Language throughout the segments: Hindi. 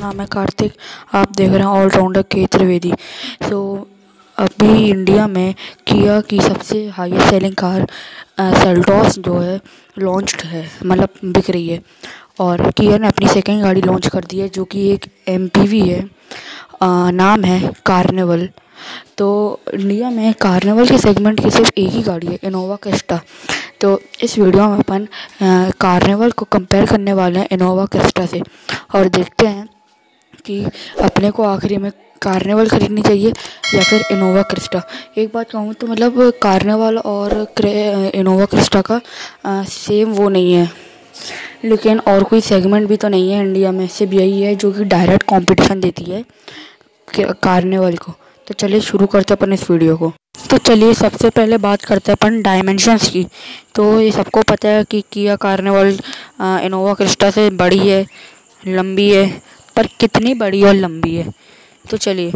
नाम है कार्तिक। आप देख रहे हैं ऑलराउंडर के त्रिवेदी। अभी इंडिया में किया की सबसे हाईएस्ट सेलिंग कार सेल्टॉस जो है लॉन्च्ड है, मतलब बिक रही है। और किया ने अपनी सेकंड गाड़ी लॉन्च कर दी है जो कि एक एमपीवी है। नाम है कार्निवल। तो इंडिया में कार्निवल के सेगमेंट की सिर्फ एक ही गाड़ी है, इनोवा क्रिस्टा। तो इस वीडियो में अपन कार्निवल को कंपेयर करने वाले हैं इनोवा क्रिस्टा से, और देखते हैं कि अपने को आखिरी में कार्निवल खरीदनी चाहिए या फिर इनोवा क्रिस्टा। एक बात कहूँ तो मतलब कार्निवल और इनोवा क्रिस्टा का सेम वो नहीं है, लेकिन और कोई सेगमेंट भी तो नहीं है इंडिया में, सिर्फ यही है जो कि डायरेक्ट कंपटीशन देती है कार्निवल को। तो चलिए शुरू करते हैं अपन इस वीडियो को। तो चलिए सबसे पहले बात करते हैं अपन डायमेंशंस की। तो ये सबको पता है कि किया कार्निवल इनोवा क्रिस्टा से बड़ी है, लंबी है, पर कितनी बड़ी और लंबी है। तो चलिए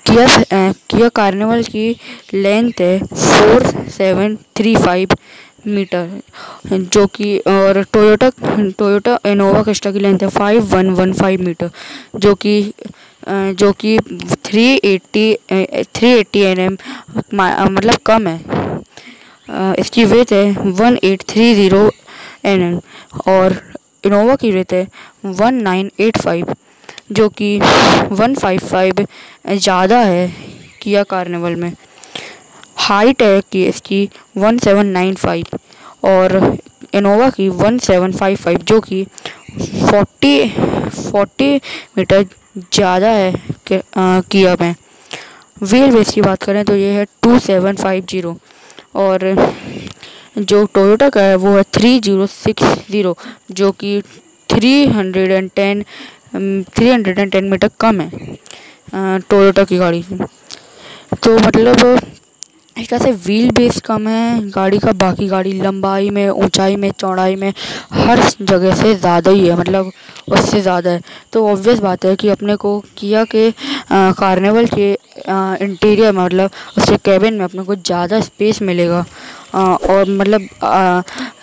किया कार्निवल की लेंथ है 4735 मीटर, जो कि और टोयोटा इनोवा क्रिस्टा की लेंथ है 5115 मीटर, जो कि 380 एनएम मतलब कम है। इसकी वेट है 1830 एनएम और इनोवा की वेट है 1985, जो कि 155 ज़्यादा है किया कार्निवल में। हाइट है कि इसकी 1795 और इनोवा की 1755, जो कि 40 मीटर ज़्यादा है किया में। व्हील बेस की बात करें तो ये है 2750 और जो टोयोटा का है वो है 3060, जो कि 310 मीटर कम है टोयोटा की गाड़ी से। तो मतलब एक ऐसे व्हील बेस कम है गाड़ी का, बाकी गाड़ी लंबाई में, ऊंचाई में, चौड़ाई में हर जगह से ज़्यादा ही है, मतलब उससे ज़्यादा है। तो ऑब्वियस बात है कि अपने को किया के कार्निवल के इंटीरियर में, मतलब उसके कैबिन में अपने को ज़्यादा स्पेस मिलेगा। और मतलब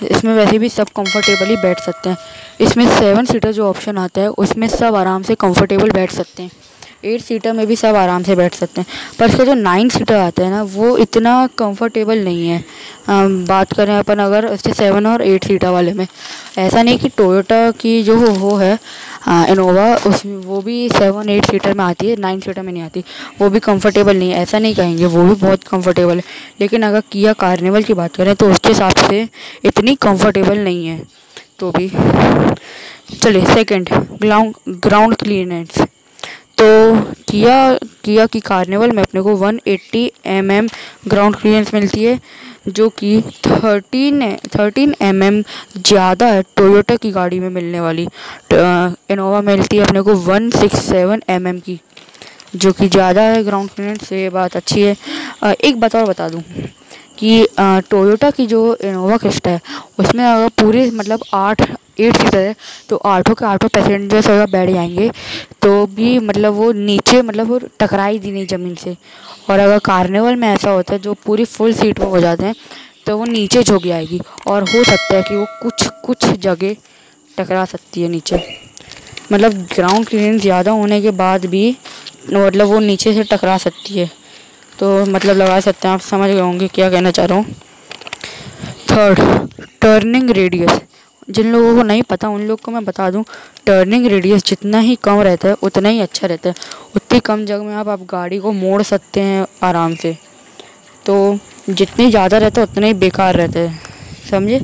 इसमें वैसे भी सब कंफर्टेबली बैठ सकते हैं। इसमें 7 सीटर जो ऑप्शन आता है उसमें सब आराम से कंफर्टेबल बैठ सकते हैं, 8 सीटर में भी सब आराम से बैठ सकते हैं। पर इसका जो 9 सीटर आता है ना, वो इतना कंफर्टेबल नहीं है। बात करें अपन अगर इसके 7 और 8 सीटर वाले में, ऐसा नहीं कि टोयोटा की जो वो है इनोवा उसमें वो भी 7-8 सीटर में आती है, 9 सीटर में नहीं आती, वो भी कंफर्टेबल नहीं है, ऐसा नहीं कहेंगे, वो भी बहुत कंफर्टेबल है। लेकिन अगर किया कार्निवल की बात करें तो उसके हिसाब से इतनी कंफर्टेबल नहीं है। तो भी चलिए सेकंड, ग्राउंड क्लियरेंस। तो किया की कार्निवल में अपने को 180 mm ग्राउंड क्लियरेंस मिलती है, जो कि 13 mm ज़्यादा है टोयोटा की गाड़ी में मिलने वाली। इनोवा मिलती है अपने को 167 mm की, जो कि ज़्यादा है ग्राउंड क्लियरेंस से, ये बात अच्छी है। एक बात और बता दूँ कि टोयोटा की जो इनोवा क्रिस्टा है उसमें अगर पूरे मतलब 8 सीटर है तो 8 के 8 पैसेंजर्स अगर बैठ जाएंगे तो भी मतलब वो नीचे, मतलब वो टकराई दी नहीं ज़मीन से। और अगर कार्निवल में ऐसा होता है जो पूरी फुल सीट में हो जाते हैं तो वो नीचे झुक जाएगी, और हो सकता है कि वो कुछ जगह टकरा सकती है नीचे। मतलब ग्राउंड क्लियरेंस ज़्यादा होने के बाद भी मतलब वो नीचे से टकरा सकती है। तो मतलब लगा सकते हैं, आप समझ गए होंगे क्या कहना चाह रहा हूँ। Third, turning radius. जिन लोगों को नहीं पता उन लोग को मैं बता दूं, टर्निंग रेडियस जितना ही कम रहता है उतना ही अच्छा रहता है। उतनी कम जगह में आप गाड़ी को मोड़ सकते हैं आराम से। तो जितनी ज़्यादा रहता है उतना ही बेकार रहता है, समझे।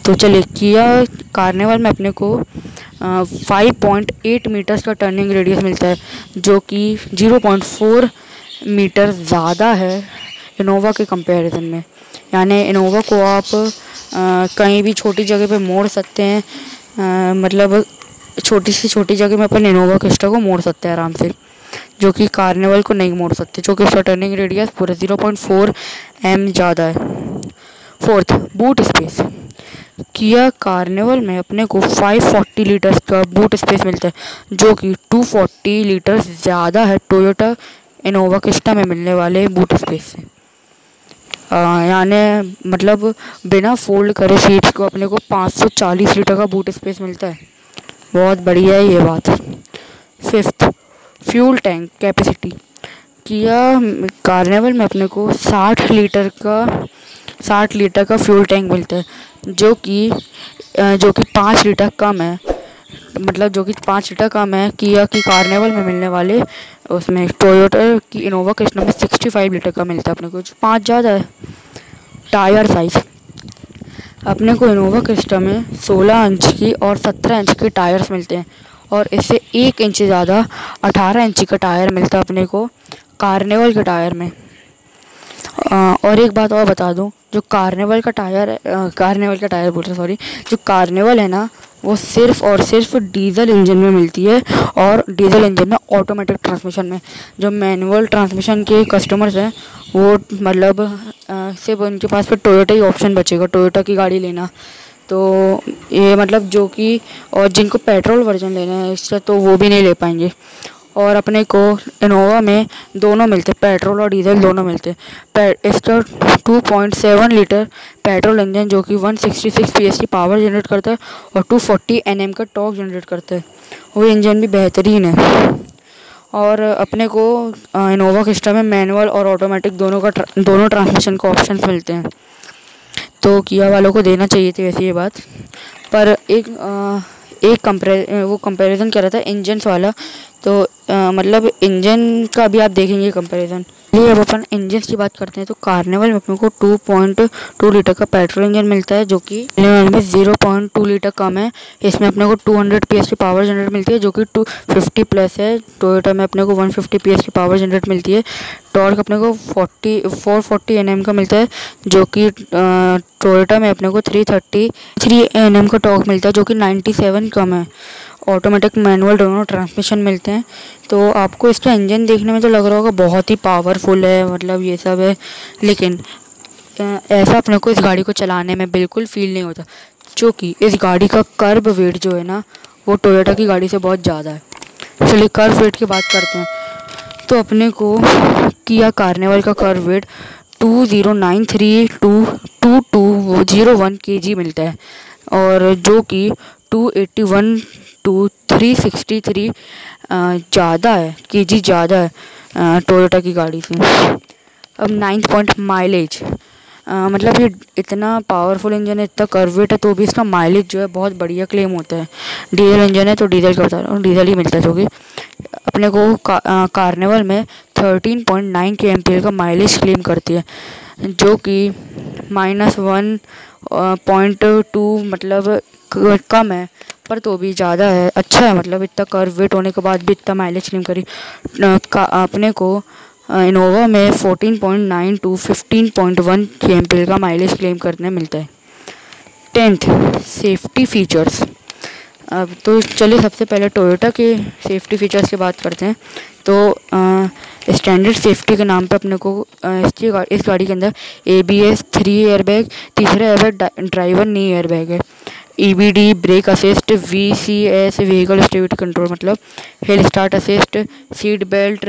तो चलिए किया कार्निवल में अपने को 5.8 मीटर्स का टर्निंग रेडियस मिलता है, जो कि 0.4 मीटर ज़्यादा है इनोवा के कंपैरिजन में। यानी इनोवा को आप कहीं भी छोटी जगह पे मोड़ सकते हैं, मतलब छोटी से छोटी जगह में अपन इनोवा क्रिस्टा को मोड़ सकते हैं आराम से, जो कि कार्निवल को नहीं मोड़ सकते, जो कि उसका टर्निंग रेडियस पूरे 0.4 m ज़्यादा है। Fourth, boot space. Kia Carnival में अपने को 540 लीटर्स का बूट स्पेस मिलता है, जो कि 240 लीटर्स ज़्यादा है टोयोटा इनोवा क्रिस्टा में मिलने वाले बूट स्पेस से। यानी मतलब बिना फोल्ड करे सीट्स को अपने को 540 लीटर का बूट स्पेस मिलता है। बहुत बढ़िया है ये बात। Fifth, fuel tank capacity. Kia Carnival में अपने को 60 लीटर का फ्यूल टैंक मिलता है, जो कि 5 लीटर कम है। मतलब जो कि 5 लीटर कम है किया की कार्निवल में मिलने वाले, उसमें टोयोटा की इनोवा क्रिस्टा में 65 लीटर का मिलता है अपने को, जो 5 ज़्यादा है। टायर साइज़ अपने को इनोवा क्रिस्टा में 16 इंच की और 17 इंच के टायर्स मिलते हैं, और इससे 1 इंच ज़्यादा 18 इंच का टायर मिलता है अपने को कार्निवल के टायर में। और एक बात और बता दूं, जो कार्निवल का टायर बोल रहा सॉरी, जो कार्निवल है ना, वो सिर्फ और सिर्फ डीजल इंजन में मिलती है, और डीजल इंजन में ऑटोमेटिक ट्रांसमिशन में। जो मैनुअल ट्रांसमिशन के कस्टमर्स हैं वो मतलब सिर्फ उनके पास फिर टोयोटा ही ऑप्शन बचेगा, टोयोटा की गाड़ी लेना। तो ये मतलब जो कि और जिनको पेट्रोल वर्जन लेना है इससे, तो वो भी नहीं ले पाएंगे। और अपने को इनोवा में दोनों मिलते, पेट्रोल और डीजल दोनों मिलते। इसका 2.7 लीटर पेट्रोल इंजन जो कि 166 PS की पावर जनरेट करता है और 240 Nm का टॉर्क जनरेट करता है, वो इंजन भी बेहतरीन है। और अपने को इनोवा क्रिस्टा में मैनुअल और ऑटोमेटिक दोनों ट्रांसमिशन के ऑप्शंस मिलते हैं। तो किया वालों को देना चाहिए थी वैसे ये बात, पर एक कंपैरिजन कर रहा था इंजन्स वाला, तो मतलब इंजन का भी आप देखेंगे कंपैरिजन। चलिए अब अपन इंजन की बात करते हैं। तो कार्निवल में अपने को 2.2 लीटर का पेट्रोल इंजन मिलता है, जो कि में 0.2 लीटर कम है। इसमें अपने को 200 PS की पावर जनरेट मिलती है, जो कि 250 प्लस है। टोयोटा में अपने को 150 PS की पावर जनरेट मिलती है। टॉर्क अपने को 440 Nm का मिलता है, जो कि टोयोटा में अपने को 333 Nm का टॉर्क मिलता है, जो कि 97 कम है। ऑटोमेटिक मैनुअल दोनों ट्रांसमिशन मिलते हैं। तो आपको इसका इंजन देखने में तो लग रहा होगा बहुत ही पावरफुल है, मतलब ये सब है, लेकिन ऐसा अपने को इस गाड़ी को चलाने में बिल्कुल फील नहीं होता, क्योंकि इस गाड़ी का कर्ब वेट जो है ना, वो टोयोटा की गाड़ी से बहुत ज़्यादा है। चलिए कर्ब वेट की बात करते हैं। तो अपने को किया कार्निवल का कर्व वेट 20932201 kg मिलता है, और जो कि 281 to 363 ज़्यादा है, kg ज़्यादा है टोयोटा की गाड़ी से। अब 9 पॉइंट माइलेज, मतलब ये इतना पावरफुल इंजन है, इतना कर्व वेट है, तो भी इसका माइलेज जो है बहुत बढ़िया क्लेम होता है। डीजल इंजन है तो डीजल का बता रहा हूँ, डीजल ही मिलता है, जो कि अपने को कार्निवल में 13.9 kmpl का माइलेज क्लेम करती है, जो कि -1.2 मतलब कम है, पर तो भी ज़्यादा है, अच्छा है। मतलब इतना कर्व वेट होने के बाद भी इतना माइलेज क्लेम करी। अपने को इनोवा में 14.9 to 15.1 kmpl का माइलेज क्लेम करने मिलता है। 10th safety features. अब तो चलिए सबसे पहले टोयोटा के सेफ्टी फीचर्स की बात करते हैं। तो स्टैंडर्ड सेफ्टी के नाम पे अपने को इस गाड़ी के अंदर ABS 3 एयरबैग, तीसरा एयरबैग ड्राइवर नी एयरबैग है। EBD brake assist, VCS vehicle stability control मतलब hill start assist, seat belt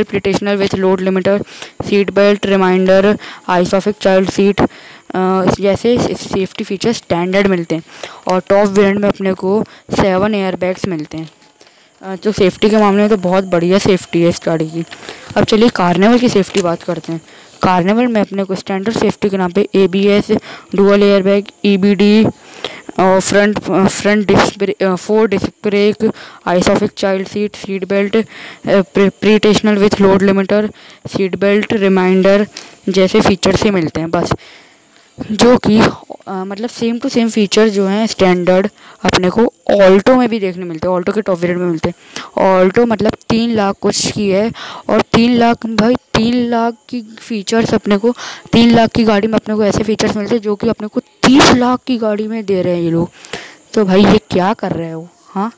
pretensioner with load limiter, seat belt reminder, ISOFIX child seat जैसे सेफ्टी फीचर स्टैंडर्ड मिलते हैं। और टॉप वेरिएंट में अपने को 7 एयरबैग्स मिलते हैं। तो सेफ्टी के मामले में तो बहुत बढ़िया सेफ्टी है इस गाड़ी की। अब चलिए कार्निवल की सेफ्टी बात करते हैं। कार्निवल में अपने को स्टैंडर्ड सेफ्टी के नाम पे ABS डुअल एयरबैग, EBD और front disc 4 disc brake, ISOFIX child seat, seat belt pretensioner with load limiter, seat belt reminder जैसे फीचर्स ही मिलते हैं बस, जो कि मतलब सेम टू सेम फीचर जो हैं स्टैंडर्ड अपने को ऑल्टो में भी देखने मिलते हैं, ऑल्टो के टॉप वेरिएंट में मिलते हैं। ऑल्टो मतलब 3 लाख कुछ की है, और 3 लाख की फीचर्स अपने को 3 लाख की गाड़ी में अपने को ऐसे फीचर्स मिलते हैं जो कि अपने को 30 लाख की गाड़ी में दे रहे हैं ये लोग। तो भाई ये क्या कर रहे हो? हाँ,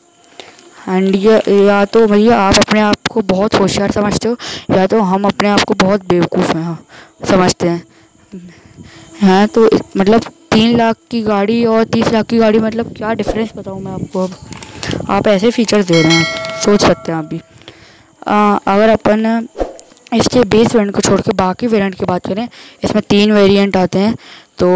एंड या तो भैया आप अपने आप को बहुत होशियार समझते हो, या तो हम अपने आप को बहुत बेवकूफ़ हैं हाँ समझते हैं। हाँ तो मतलब 3 लाख की गाड़ी और 30 लाख की गाड़ी मतलब क्या डिफरेंस बताऊँ मैं आपको। अब आप ऐसे फीचर्स दे रहे हैं, सोच सकते हैं आप भी। अगर अपन इसके बेस वेरिएंट को छोड़ के बाकी वेरिएंट की बात करें, इसमें 3 वेरिएंट आते हैं। तो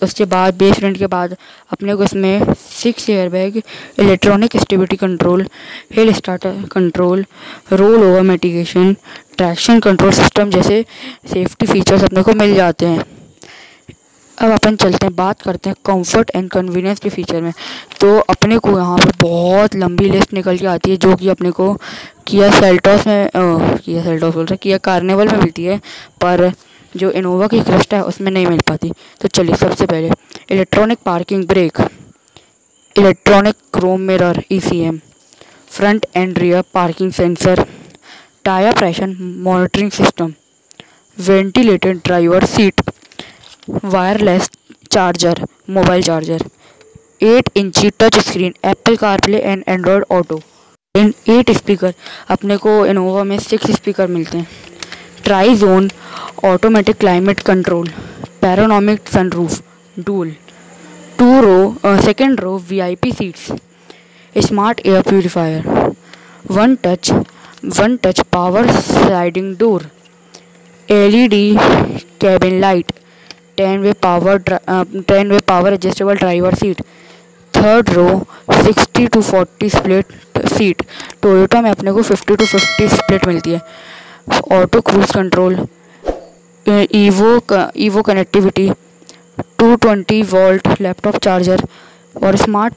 उसके बाद बेस वेरिएंट के बाद अपने को इसमें 6 airbag, electronic stability control, hill starter control, roll over mitigation, traction control system जैसे सेफ्टी फीचर्स अपने को मिल जाते हैं। अब अपन चलते हैं, बात करते हैं कंफर्ट एंड कन्वीनियंस के फीचर में। तो अपने को यहाँ पर बहुत लंबी लिस्ट निकल के आती है जो कि अपने को किया सेल्टॉस में किया कार्निवल में मिलती है, पर जो इनोवा की क्रिस्टा है उसमें नहीं मिल पाती। तो चलिए, सबसे पहले electronic parking brake, electronic chrome mirror ECM, front and rear parking sensor, tyre pressure monitoring system, ventilated driver seat, wireless charger, mobile charger, 8 इंची touch screen, Apple CarPlay and Android Auto, इन 8 स्पीकर। अपने को इनोवा में 6 स्पीकर मिलते हैं। Tri zone automatic climate control, panoramic sunroof, dual, 2 row VIP seats, smart air purifier, one touch power sliding door, LED cabin light, 10-way power adjustable driver seat, third row 60 to 40 split seat. Toyota में अपने को 50 to 50 स्प्लिट मिलती है। ऑटो क्रूज कंट्रोल, ईवो कनेक्टिविटी, 220 वोल्ट लैपटॉप चार्जर और स्मार्ट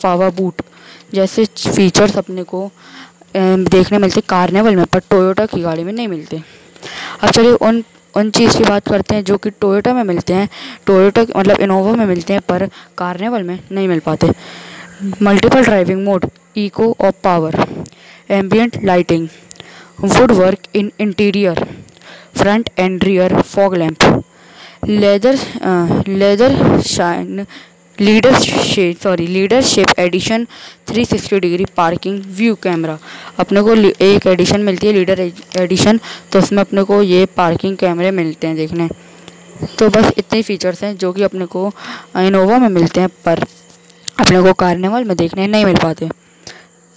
पावर बूट जैसे फीचर्स अपने को देखने मिलते कार्निवल में, पर टोयोटा की गाड़ी में नहीं मिलते। अब चलिए उन चीज़ की बात करते हैं जो कि टोयोटा में मिलते हैं, मतलब इनोवा में मिलते हैं पर कार्निवल में नहीं मिल पाते। मल्टीपल ड्राइविंग मोड, इको और power, ambient lighting, wood work in interior, front and rear fog lamp, leadership edition 360 degree parking view camera. अपने को एक एडिशन मिलती है लीडर एडिशन, तो उसमें अपने को ये पार्किंग कैमरे मिलते हैं देखने। तो बस इतने फीचर्स हैं जो कि अपने को इनोवा में मिलते हैं पर अपने को कार्निवल में देखने नहीं मिल पाते।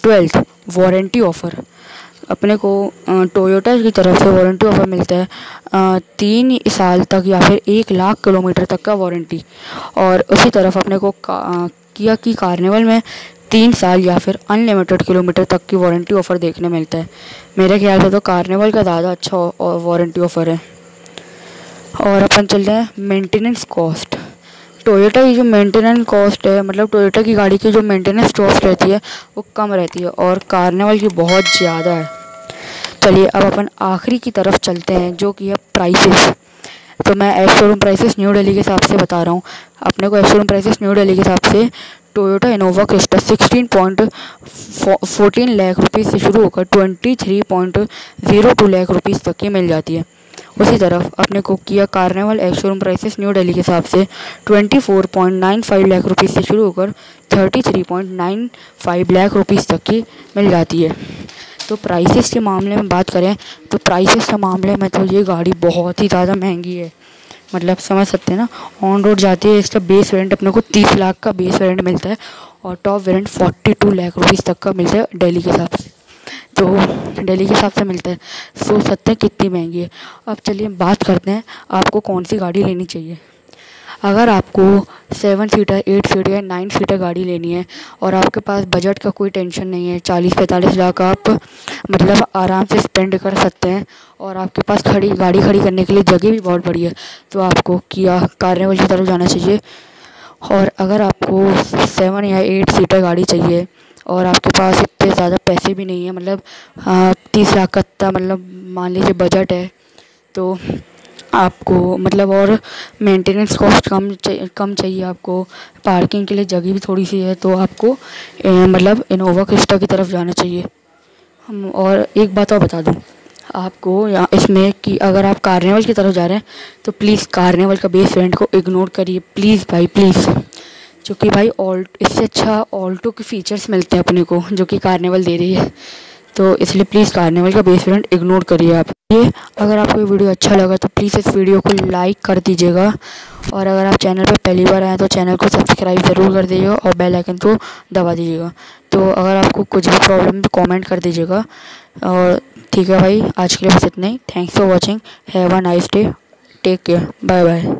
12th वारंटी ऑफ़र, अपने को टोयोटा की तरफ से वारंटी ऑफ़र मिलता है 3 साल तक या फिर 1 लाख किलोमीटर तक का वारंटी। और उसी तरफ अपने को किया कि कार्निवल में 3 साल या फिर अनलिमिटेड किलोमीटर तक की वारंटी ऑफ़र देखने मिलता है। मेरे ख्याल से तो कार्निवल का ज़्यादा अच्छा वारंटी ऑफ़र है। और अपन चलते हैं मेंटेनेंस कॉस्ट। टोयोटा की जो मेंटेनेंस कॉस्ट है, मतलब टोयोटा की गाड़ी की जो मेंटेनेंस कॉस्ट रहती है वो कम रहती है और कार्निवल की बहुत ज़्यादा है। चलिए अब अपन आखिरी की तरफ चलते हैं जो कि है प्राइसेस। तो मैं ex showroom prices new Delhi के हिसाब से बता रहा हूँ। अपने को ex showroom prices new Delhi के हिसाब से Toyota Innova Crysta 16.14 lakh rupees से शुरू होकर 23.02 लाख रुपीज़ तक की मिल जाती है। उसी तरफ अपने को Kia Carnival ex showroom prices new Delhi के हिसाब से 24.95 लाख रुपीज़ से शुरू होकर 33.95 लाख रुपीज़ तक की मिल जाती है। तो प्राइसेस के मामले में बात करें तो प्राइसेस के मामले में तो ये गाड़ी बहुत ही ज़्यादा महंगी है, मतलब समझ सकते हैं ना। ऑन रोड जाती है, इसका बेस वेरिएंट अपने को 30 लाख का बेस वेरिएंट मिलता है और टॉप वेरिएंट 42 लाख रुपीज़ तक का मिलता है दिल्ली के हिसाब से। तो दिल्ली के हिसाब से मिलता है, सोच सकते हैं कितनी महंगी है। अब चलिए बात करते हैं आपको कौन सी गाड़ी लेनी चाहिए। अगर आपको 7 सीटर 8 सीटर या 9 सीटर गाड़ी लेनी है और आपके पास बजट का कोई टेंशन नहीं है, 40-45 लाख आप मतलब आराम से स्पेंड कर सकते हैं और आपके पास गाड़ी खड़ी करने के लिए जगह भी बहुत बड़ी है, तो आपको किया कार्निवल की तरफ जाना चाहिए। और अगर आपको 7 या 8 सीटर गाड़ी चाहिए और आपके पास इतने ज़्यादा पैसे भी नहीं है, मतलब 30 लाख का इतना मतलब मान लीजिए बजट है, तो आपको मतलब और मेंटेनेंस कॉस्ट कम चाहिए, आपको पार्किंग के लिए जगह भी थोड़ी सी है, तो आपको मतलब इनोवा क्रिस्टा की तरफ जाना चाहिए। और एक बात और बता दूं आपको यहाँ इसमें कि अगर आप कार्निवल की तरफ जा रहे हैं तो प्लीज़ कार्निवल का बेस वेरिएंट को इग्नोर करिए, प्लीज़ भाई प्लीज़, क्योंकि भाई इससे अच्छा ऑल्टो के फीचर्स मिलते हैं अपने को जो कि कार्निवल दे रही है, तो इसलिए प्लीज़ कार्निवल का बेस वेरिएंट इग्नोर करिए आप। ये अगर आपको ये वीडियो अच्छा लगा तो प्लीज़ इस वीडियो को लाइक कर दीजिएगा और अगर आप चैनल पर पहली बार आए तो चैनल को सब्सक्राइब ज़रूर कर दीजिएगा और बेल आइकन को दबा दीजिएगा। तो अगर आपको कुछ भी प्रॉब्लम तो कमेंट कर दीजिएगा। और ठीक है भाई, आज के लिए बस इतना ही। Thanks for watching, have a nice day, take care, bye bye.